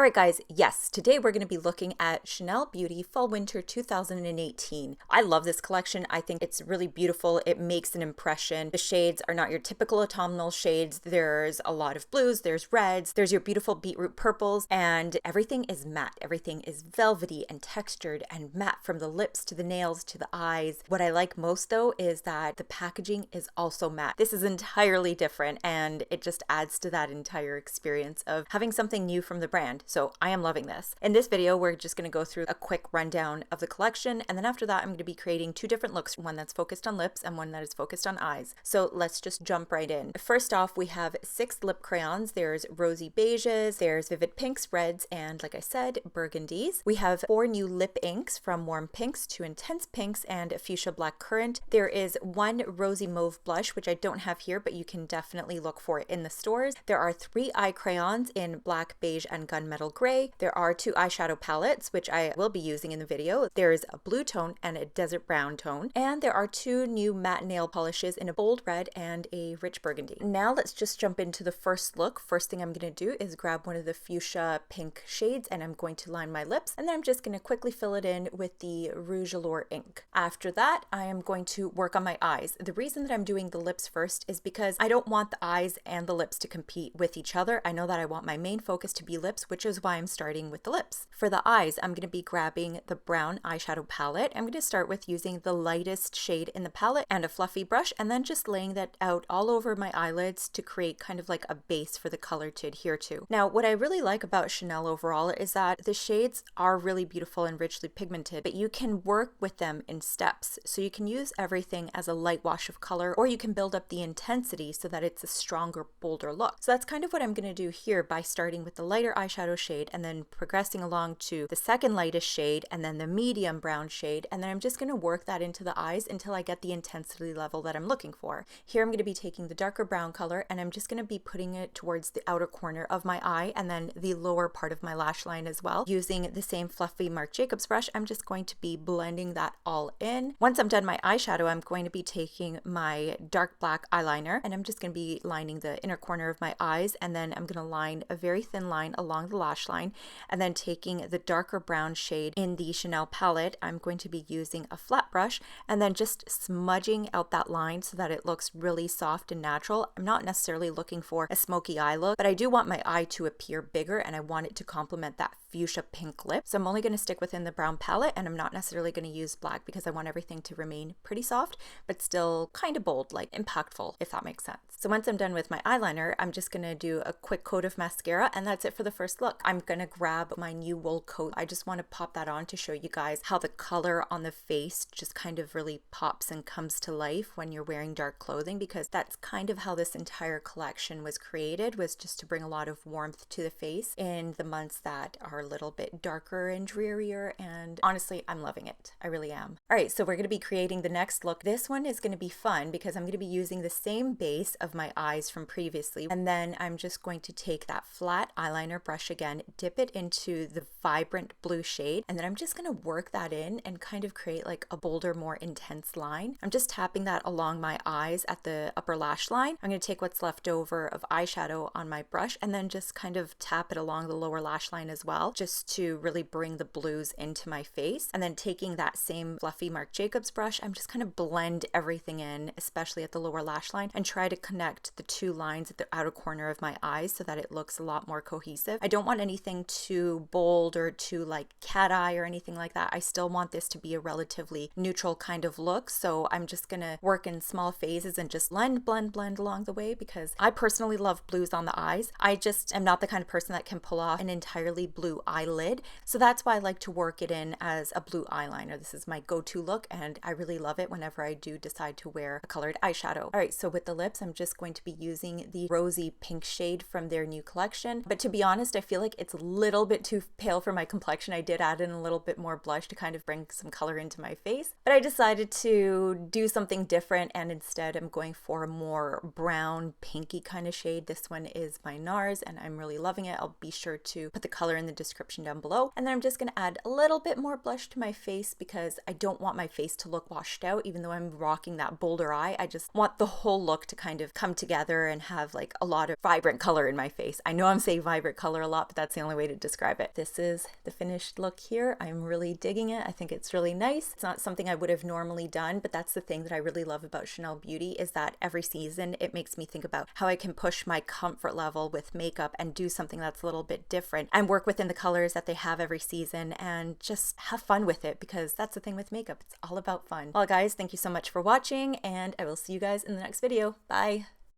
All right, guys, yes, today we're going to be looking at Chanel Beauty Fall Winter 2018. I love this collection. I think it's really beautiful. It makes an impression. The shades are not your typical autumnal shades. There's a lot of blues, there's reds, there's your beautiful beetroot purples, and everything is matte. Everything is velvety and textured and matte from the lips to the nails to the eyes. What I like most, though, is that the packaging is also matte. This is entirely different, and it just adds to that entire experience of having something new from the brand. So I am loving this. In this video, we're just going to go through a quick rundown of the collection. And then after that, I'm going to be creating two different looks, one that's focused on lips and one that is focused on eyes. So let's just jump right in. First off, we have 6 lip crayons. There's rosy beiges, there's vivid pinks, reds, and like I said, burgundies. We have 4 new lip inks from warm pinks to intense pinks and fuchsia black currant. There is 1 rosy mauve blush, which I don't have here, but you can definitely look for it in the stores. There are 3 eye crayons in black, beige, and gunmetal gray. There are 2 eyeshadow palettes, which I will be using in the video. There's a blue tone and a desert brown tone. And there are 2 new matte nail polishes in a bold red and a rich burgundy. Now let's just jump into the first look. First thing I'm going to do is grab one of the fuchsia pink shades and I'm going to line my lips. And then I'm just going to quickly fill it in with the Rouge Allure Ink. After that, I am going to work on my eyes. The reason that I'm doing the lips first is because I don't want the eyes and the lips to compete with each other. I know that I want my main focus to be lips, which is why I'm starting with the lips. For the eyes, I'm going to be grabbing the brown eyeshadow palette. I'm going to start with using the lightest shade in the palette and a fluffy brush, and then just laying that out all over my eyelids to create kind of like a base for the color to adhere to. Now, what I really like about Chanel overall is that the shades are really beautiful and richly pigmented, but you can work with them in steps. So you can use everything as a light wash of color, or you can build up the intensity so that it's a stronger, bolder look. So that's kind of what I'm going to do here by starting with the lighter eyeshadow shade and then progressing along to the second lightest shade and then the medium brown shade, and then I'm just going to work that into the eyes until I get the intensity level that I'm looking for. Here I'm going to be taking the darker brown color and I'm just going to be putting it towards the outer corner of my eye and then the lower part of my lash line as well. Using the same fluffy Marc Jacobs brush, I'm just going to be blending that all in. Once I'm done my eyeshadow, I'm going to be taking my dark black eyeliner and I'm just going to be lining the inner corner of my eyes, and then I'm going to line a very thin line along the lash line, and then taking the darker brown shade in the Chanel palette, I'm going to be using a flat brush and then just smudging out that line so that it looks really soft and natural. I'm not necessarily looking for a smoky eye look, but I do want my eye to appear bigger and I want it to complement that fuchsia pink lip. So I'm only going to stick within the brown palette and I'm not necessarily going to use black because I want everything to remain pretty soft, but still kind of bold, like impactful, if that makes sense. So once I'm done with my eyeliner, I'm just going to do a quick coat of mascara and that's it for the first look. I'm going to grab my new wool coat. I just want to pop that on to show you guys how the color on the face just kind of really pops and comes to life when you're wearing dark clothing, because that's kind of how this entire collection was created, was just to bring a lot of warmth to the face in the months that are a little bit darker and drearier, and honestly, I'm loving it. I really am. All right, so we're going to be creating the next look. This one is going to be fun because I'm going to be using the same base of my eyes from previously, and then I'm just going to take that flat eyeliner brush again, dip it into the vibrant blue shade, and then I'm just going to work that in and kind of create like a bolder, more intense line. I'm just tapping that along my eyes at the upper lash line. I'm going to take what's left over of eyeshadow on my brush and then just kind of tap it along the lower lash line as well, just to really bring the blues into my face. And then taking that same fluffy Marc Jacobs brush, I'm just kind of blend everything in, especially at the lower lash line, and try to connect the 2 lines at the outer corner of my eyes so that it looks a lot more cohesive. I don't want anything too bold or too like cat eye or anything like that. I still want this to be a relatively neutral kind of look, so I'm just gonna work in small phases and just blend along the way, because I personally love blues on the eyes. I just am not the kind of person that can pull off an entirely blue eyelid, so that's why I like to work it in as a blue eyeliner. This is my go-to look and I really love it whenever I do decide to wear a colored eyeshadow. All right, so with the lips, I'm just going to be using the rosy pink shade from their new collection, but to be honest, I feel like it's a little bit too pale for my complexion. I did add in a little bit more blush to kind of bring some color into my face, but I decided to do something different, and instead I'm going for a more brown pinky kind of shade. This one is by NARS and I'm really loving it. I'll be sure to put the color in the description down below. And then I'm just going to add a little bit more blush to my face because I don't want my face to look washed out. Even though I'm rocking that bolder eye, I just want the whole look to kind of come together and have like a lot of vibrant color in my face. I know I'm saying vibrant color a lot, but that's the only way to describe it. This is the finished look here. I'm really digging it. I think it's really nice. It's not something I would have normally done, but that's the thing that I really love about Chanel Beauty, is that every season it makes me think about how I can push my comfort level with makeup and do something that's a little bit different and work within the colors that they have every season and just have fun with it, because that's the thing with makeup. It's all about fun. Well, guys, thank you so much for watching, and I will see you guys in the next video. Bye.